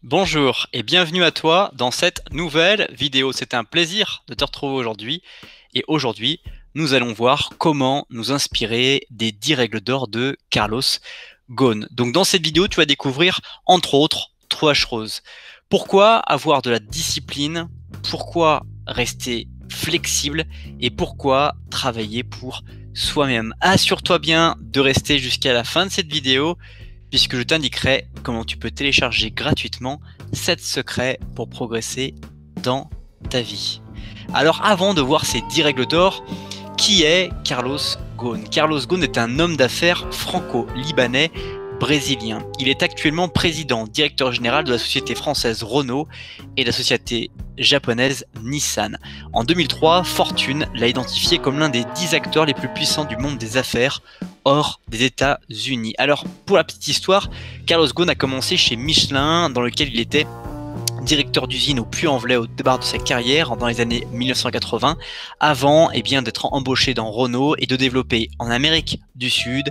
Bonjour et bienvenue à toi dans cette nouvelle vidéo. C'est un plaisir de te retrouver aujourd'hui. Et aujourd'hui, nous allons voir comment nous inspirer des 10 règles d'or de Carlos Ghosn. Donc dans cette vidéo, tu vas découvrir entre autres 3 choses. Pourquoi avoir de la discipline? Pourquoi rester flexible? Et pourquoi travailler pour soi-même? Assure-toi bien de rester jusqu'à la fin de cette vidéo, puisque je t'indiquerai comment tu peux télécharger gratuitement 7 secrets pour progresser dans ta vie. Alors avant de voir ces 10 règles d'or, qui est Carlos Ghosn? Carlos Ghosn est un homme d'affaires franco-libanais brésilien. Il est actuellement président, directeur général de la société française Renault et de la société japonaise Nissan. En 2003, Fortune l'a identifié comme l'un des 10 acteurs les plus puissants du monde des affaires hors des États-Unis. Alors, pour la petite histoire, Carlos Ghosn a commencé chez Michelin, dans lequel il était directeur d'usine au Puy-en-Velay au départ de sa carrière dans les années 1980, avant d'être embauché dans Renault et de développer en Amérique du Sud,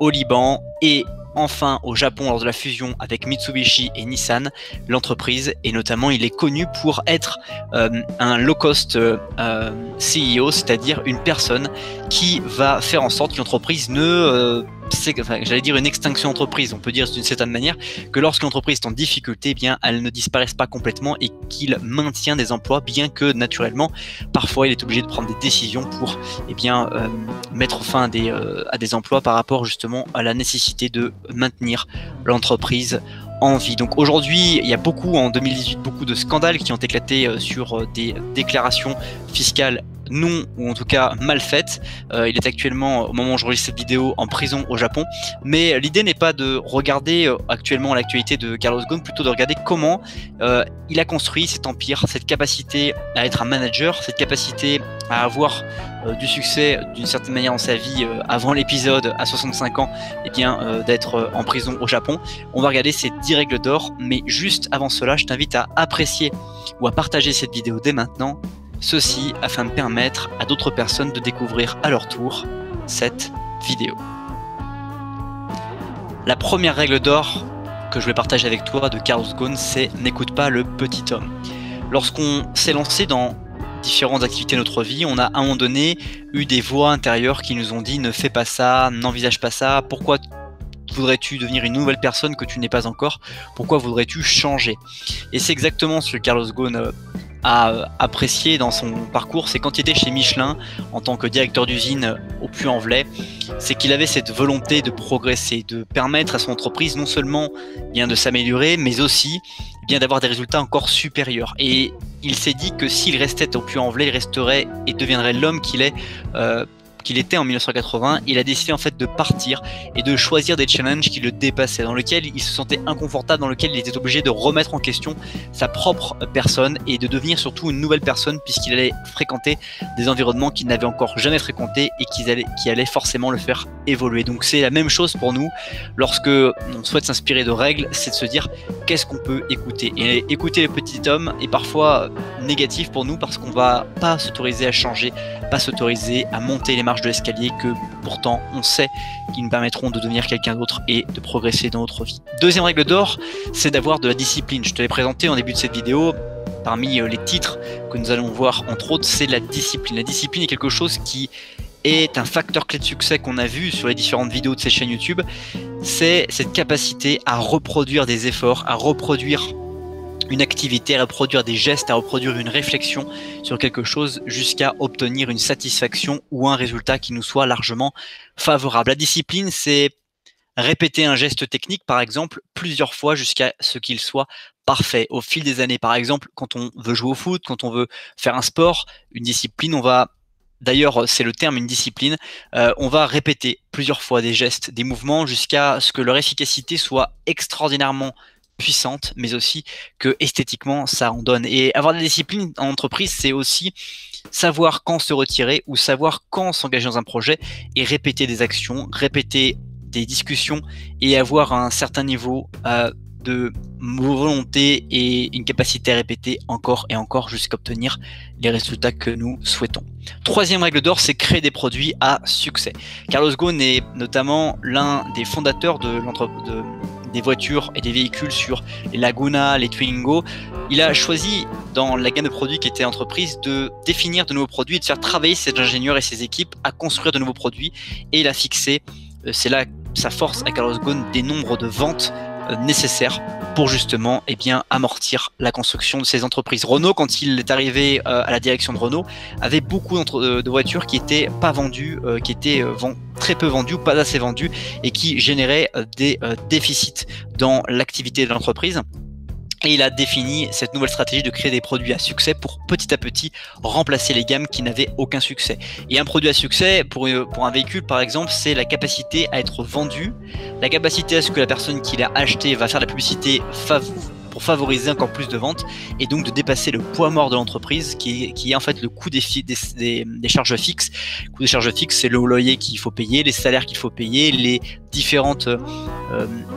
au Liban et enfin au Japon lors de la fusion avec Mitsubishi et Nissan, l'entreprise, et notamment il est connu pour être un low-cost CEO, c'est-à-dire une personne qui va faire en sorte qu'une entreprise j'allais dire une extinction d'entreprise, on peut dire d'une certaine manière, que lorsqu'une entreprise est en difficulté, elle ne disparaisse pas complètement et qu'il maintient des emplois, bien que naturellement, parfois il est obligé de prendre des décisions pour mettre fin à des emplois par rapport justement à la nécessité de maintenir l'entreprise en vie. Donc aujourd'hui, il y a en 2018, beaucoup de scandales qui ont éclaté sur des déclarations fiscales non, ou en tout cas mal faites. Il est actuellement, au moment où j'enregistre cette vidéo, en prison au Japon. Mais l'idée n'est pas de regarder actuellement l'actualité de Carlos Ghosn, plutôt de regarder comment il a construit cet empire, cette capacité à être un manager, cette capacité à avoir du succès d'une certaine manière dans sa vie avant l'épisode à 65 ans, d'être en prison au Japon. On va regarder ces 10 règles d'or, mais juste avant cela, je t'invite à apprécier ou à partager cette vidéo dès maintenant. Ceci afin de permettre à d'autres personnes de découvrir à leur tour cette vidéo. La première règle d'or que je vais partager avec toi de Carlos Ghosn, c'est n'écoute pas le petit homme. Lorsqu'on s'est lancé dans différentes activités de notre vie, on a à un moment donné eu des voix intérieures qui nous ont dit ne fais pas ça, n'envisage pas ça, pourquoi voudrais-tu devenir une nouvelle personne que tu n'es pas encore, pourquoi voudrais-tu changer? Et c'est exactement ce que Carlos Ghosn a apprécié dans son parcours, c'est quand il était chez Michelin en tant que directeur d'usine au Puy-en-Velay, c'est qu'il avait cette volonté de progresser, de permettre à son entreprise non seulement de s'améliorer, mais aussi d'avoir des résultats encore supérieurs. Et il s'est dit que s'il restait au Puy-en-Velay, il resterait et deviendrait l'homme qu'il était en 1980. Il a décidé en fait de partir et de choisir des challenges qui le dépassaient, dans lesquels il se sentait inconfortable, dans lesquels il était obligé de remettre en question sa propre personne et de devenir surtout une nouvelle personne, puisqu'il allait fréquenter des environnements qu'il n'avait encore jamais fréquentés et qui allaient forcément le faire évoluer. Donc c'est la même chose pour nous lorsque on souhaite s'inspirer de règles, c'est de se dire qu'est-ce qu'on peut écouter. Et écouter le petit homme est parfois négatif pour nous parce qu'on va pas s'autoriser à changer, pas s'autoriser à monter les marches de l'escalier que pourtant on sait qu'ils nous permettront de devenir quelqu'un d'autre et de progresser dans notre vie. Deuxième règle d'or, c'est d'avoir de la discipline. Je te l'ai présenté en début de cette vidéo. Parmi les titres que nous allons voir entre autres, c'est la discipline. La discipline est quelque chose qui est un facteur clé de succès qu'on a vu sur les différentes vidéos de cette chaîne YouTube. C'est cette capacité à reproduire des efforts, à reproduire une activité, à reproduire des gestes, à reproduire une réflexion sur quelque chose jusqu'à obtenir une satisfaction ou un résultat qui nous soit largement favorable. La discipline, c'est répéter un geste technique, par exemple, plusieurs fois jusqu'à ce qu'il soit parfait. Au fil des années, par exemple, quand on veut jouer au foot, quand on veut faire un sport, une discipline, d'ailleurs, c'est le terme, une discipline, on va répéter plusieurs fois des gestes, des mouvements jusqu'à ce que leur efficacité soit extraordinairement puissante, mais aussi que esthétiquement ça en donne. Et avoir de la discipline en entreprise, c'est aussi savoir quand se retirer ou savoir quand s'engager dans un projet et répéter des actions, répéter des discussions et avoir un certain niveau de volonté et une capacité à répéter encore et encore jusqu'à obtenir les résultats que nous souhaitons. Troisième règle d'or, c'est créer des produits à succès. Carlos Ghosn est notamment l'un des fondateurs des voitures et des véhicules sur les Laguna, les Twingo, il a choisi dans la gamme de produits qui était entreprise de définir de nouveaux produits et de faire travailler ses ingénieurs et ses équipes à construire de nouveaux produits, et il a fixé, c'est là sa force à Carlos Ghosn, des nombres de ventes nécessaires pour justement amortir la construction de ces entreprises. Renault, quand il est arrivé à la direction de Renault, avait beaucoup de voitures qui étaient pas vendues, qui étaient très peu vendues ou pas assez vendues, et qui généraient des déficits dans l'activité de l'entreprise. Et il a défini cette nouvelle stratégie de créer des produits à succès pour petit à petit remplacer les gammes qui n'avaient aucun succès. Et un produit à succès pour un véhicule par exemple, c'est la capacité à être vendu, la capacité à ce que la personne qui l'a acheté va faire de la publicité pour favoriser encore plus de ventes, et donc de dépasser le poids mort de l'entreprise qui est en fait le coût des charges fixes. Le coût des charges fixes, c'est le loyer qu'il faut payer, les salaires qu'il faut payer, les différentes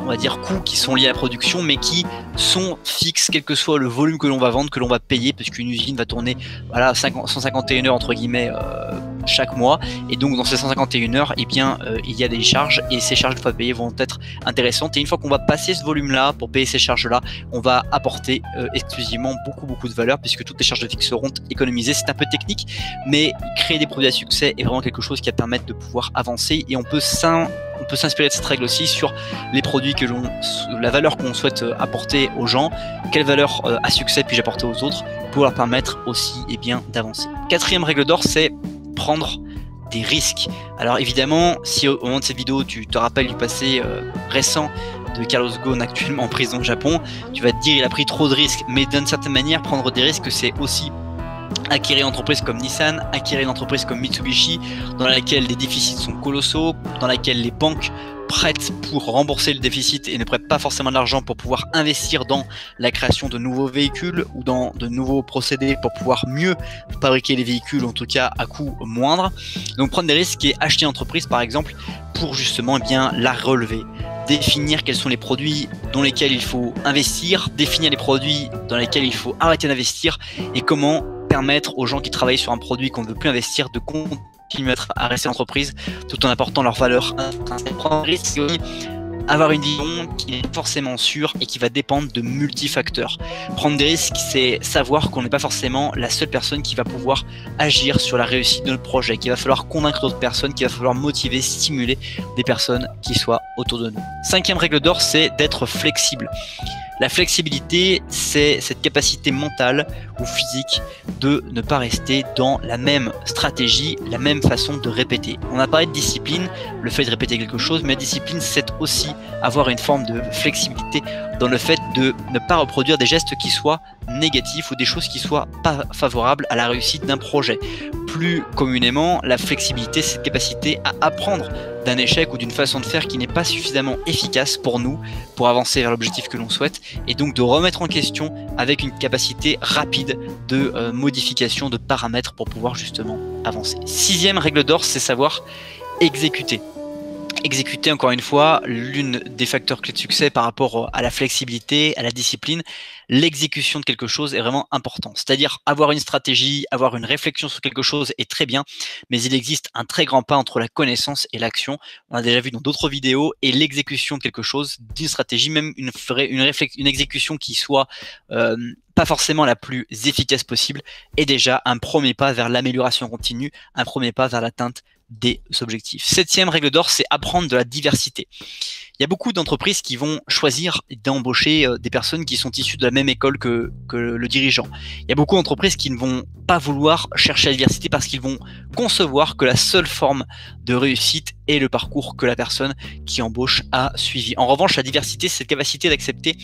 on va dire coûts qui sont liés à la production, mais qui sont fixes quel que soit le volume que l'on va vendre, que l'on va payer, puisqu'une usine va tourner 151 heures entre guillemets chaque mois, et donc dans ces 151 heures il y a des charges, et ces charges une fois payées vont être intéressantes, et une fois qu'on va passer ce volume là pour payer ces charges là, on va apporter exclusivement beaucoup de valeur, puisque toutes les charges de fixe seront économisées. C'est un peu technique, mais créer des produits à succès est vraiment quelque chose qui va permettre de pouvoir avancer, et on peut s'inspirer de cette règle aussi sur les produits la valeur qu'on souhaite apporter aux gens, quelle valeur à succès puis-je apporter aux autres pour leur permettre aussi d'avancer. Quatrième règle d'or, c'est prendre des risques. Alors évidemment, si au moment de cette vidéo tu te rappelles du passé récent de Carlos Ghosn actuellement en prison au Japon, tu vas te dire il a pris trop de risques, mais d'une certaine manière prendre des risques, c'est aussi acquérir une entreprise comme Nissan, acquérir une entreprise comme Mitsubishi, dans laquelle les déficits sont colossaux, dans laquelle les banques prêtent pour rembourser le déficit et ne prêtent pas forcément de l'argent pour pouvoir investir dans la création de nouveaux véhicules ou dans de nouveaux procédés pour pouvoir mieux fabriquer les véhicules, en tout cas à coût moindre. Donc prendre des risques et acheter une entreprise par exemple pour justement la relever. Définir quels sont les produits dans lesquels il faut investir, définir les produits dans lesquels il faut arrêter d'investir, et comment permettre aux gens qui travaillent sur un produit qu'on ne veut plus investir de continuer à rester en entreprise tout en apportant leur valeur. Prendre un risque, avoir une vision qui n'est pas forcément sûre et qui va dépendre de multifacteurs. Prendre des risques, c'est savoir qu'on n'est pas forcément la seule personne qui va pouvoir agir sur la réussite de notre projet, qu'il va falloir convaincre d'autres personnes, qu'il va falloir motiver, stimuler des personnes qui soient autour de nous. Cinquième règle d'or, c'est d'être flexible. La flexibilité, c'est cette capacité mentale ou physique de ne pas rester dans la même stratégie, la même façon de répéter. On a parlé de discipline, le fait de répéter quelque chose, mais la discipline, c'est aussi avoir une forme de flexibilité dans le fait de ne pas reproduire des gestes qui soient négatifs ou des choses qui soient pas favorables à la réussite d'un projet. Plus communément, la flexibilité, c'est cette capacité à apprendre d'un échec ou d'une façon de faire qui n'est pas suffisamment efficace pour nous, pour avancer vers l'objectif que l'on souhaite, et donc de remettre en question avec une capacité rapide de modification de paramètres pour pouvoir justement avancer. Sixième règle d'or, c'est savoir exécuter. Exécuter, encore une fois, l'une des facteurs clés de succès par rapport à la flexibilité, à la discipline. L'exécution de quelque chose est vraiment important. C'est-à-dire avoir une stratégie, avoir une réflexion sur quelque chose est très bien, mais il existe un très grand pas entre la connaissance et l'action. On a déjà vu dans d'autres vidéos, et l'exécution de quelque chose, d'une stratégie, même une exécution qui soit pas forcément la plus efficace possible, est déjà un premier pas vers l'amélioration continue, un premier pas vers l'atteinte des objectifs. Septième règle d'or, c'est apprendre de la diversité. Il y a beaucoup d'entreprises qui vont choisir d'embaucher des personnes qui sont issues de la même école que le dirigeant. Il y a beaucoup d'entreprises qui ne vont pas vouloir chercher la diversité parce qu'ils vont concevoir que la seule forme de réussite est le parcours que la personne qui embauche a suivi. En revanche, la diversité, c'est cette capacité d'accepter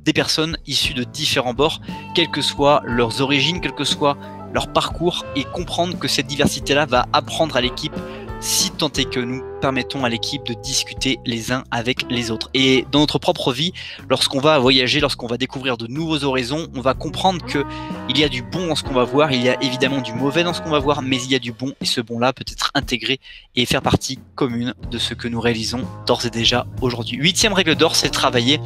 des personnes issues de différents bords, quelles que soient leurs origines, quel que soit leur parcours, et comprendre que cette diversité-là va apprendre à l'équipe, si tant est que nous permettons à l'équipe de discuter les uns avec les autres. Et dans notre propre vie, lorsqu'on va voyager, lorsqu'on va découvrir de nouveaux horizons, on va comprendre que il y a du bon dans ce qu'on va voir, il y a évidemment du mauvais dans ce qu'on va voir, mais il y a du bon, et ce bon-là peut être intégré et faire partie commune de ce que nous réalisons d'ores et déjà aujourd'hui. Huitième règle d'or, c'est travailler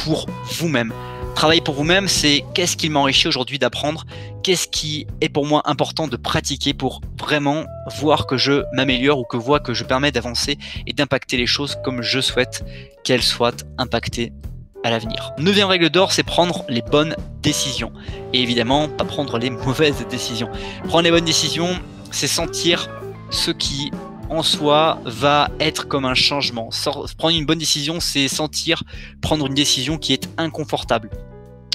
pour vous-même. Travailler pour vous-même, c'est qu'est-ce qui m'enrichit aujourd'hui d'apprendre, qu'est-ce qui est pour moi important de pratiquer pour vraiment voir que je m'améliore ou que voir que je permets d'avancer et d'impacter les choses comme je souhaite qu'elles soient impactées à l'avenir. 9e règle d'or, c'est prendre les bonnes décisions. Et évidemment, pas prendre les mauvaises décisions. Prendre les bonnes décisions, c'est sentir ce qui en soi va être comme un changement. Prendre une bonne décision, c'est sentir prendre une décision qui est inconfortable.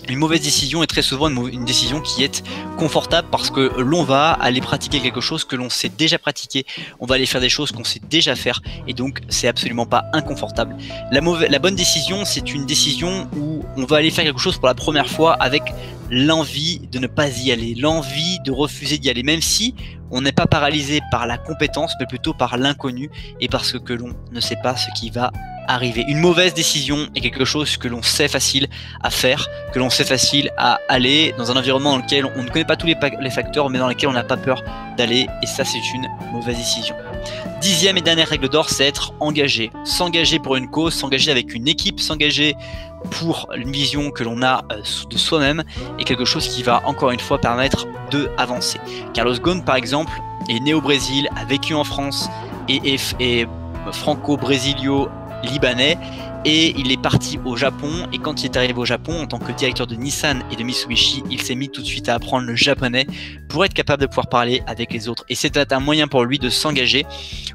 Une mauvaise décision est très souvent une décision qui est confortable parce que l'on va aller pratiquer quelque chose que l'on sait déjà pratiquer, on va aller faire des choses qu'on sait déjà faire et donc c'est absolument pas inconfortable. La bonne décision, c'est une décision où on va aller faire quelque chose pour la première fois avec l'envie de ne pas y aller, l'envie de refuser d'y aller, même si on n'est pas paralysé par la compétence mais plutôt par l'inconnu et parce que l'on ne sait pas ce qui va arriver. Une mauvaise décision est quelque chose que l'on sait facile à faire, que l'on sait facile à aller dans un environnement dans lequel on ne connaît pas tous les facteurs mais dans lequel on n'a pas peur d'aller et ça c'est une mauvaise décision. 10e et dernière règle d'or, c'est être engagé. S'engager pour une cause, s'engager avec une équipe, s'engager pour une vision que l'on a de soi-même est quelque chose qui va encore une fois permettre d'avancer. Carlos Ghosn par exemple est né au Brésil, a vécu en France et est franco-brésilio-libanais et il est parti au Japon et quand il est arrivé au Japon en tant que directeur de Nissan et de Mitsubishi, il s'est mis tout de suite à apprendre le japonais pour être capable de pouvoir parler avec les autres et c'était un moyen pour lui de s'engager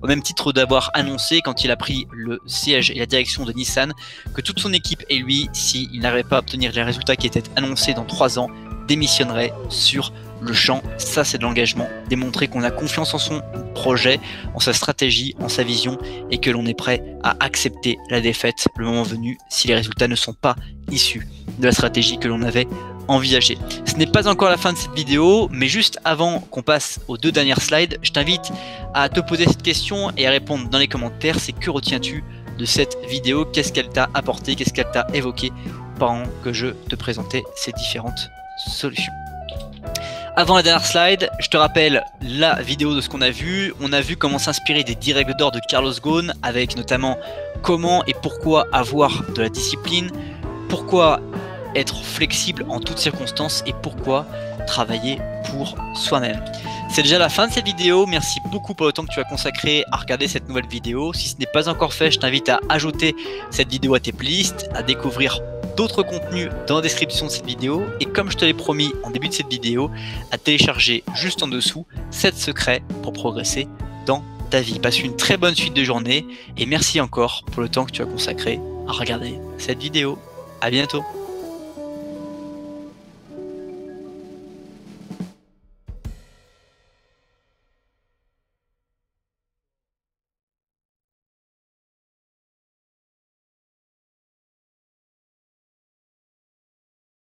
au même titre d'avoir annoncé quand il a pris le siège et la direction de Nissan que toute son équipe et lui, s'il n'arrivait pas à obtenir les résultats qui étaient annoncés dans 3 ans, démissionneraient sur le champ. Ça c'est de l'engagement, démontrer qu'on a confiance en son projet, en sa stratégie, en sa vision et que l'on est prêt à accepter la défaite le moment venu si les résultats ne sont pas issus de la stratégie que l'on avait envisagée. Ce n'est pas encore la fin de cette vidéo, mais juste avant qu'on passe aux 2 dernières slides, je t'invite à te poser cette question et à répondre dans les commentaires, c'est que retiens-tu de cette vidéo, qu'est-ce qu'elle t'a apporté, qu'est-ce qu'elle t'a évoqué pendant que je te présentais ces différentes solutions. Avant la dernière slide, je te rappelle la vidéo de ce qu'on a vu. On a vu comment s'inspirer des 10 règles d'or de Carlos Ghosn, avec notamment comment et pourquoi avoir de la discipline, pourquoi être flexible en toutes circonstances et pourquoi travailler pour soi-même. C'est déjà la fin de cette vidéo. Merci beaucoup pour le temps que tu as consacré à regarder cette nouvelle vidéo. Si ce n'est pas encore fait, je t'invite à ajouter cette vidéo à tes playlists, à découvrir d'autres contenus dans la description de cette vidéo et comme je te l'ai promis en début de cette vidéo, à télécharger juste en dessous 7 secrets pour progresser dans ta vie. Passe une très bonne suite de journée et merci encore pour le temps que tu as consacré à regarder cette vidéo. À bientôt.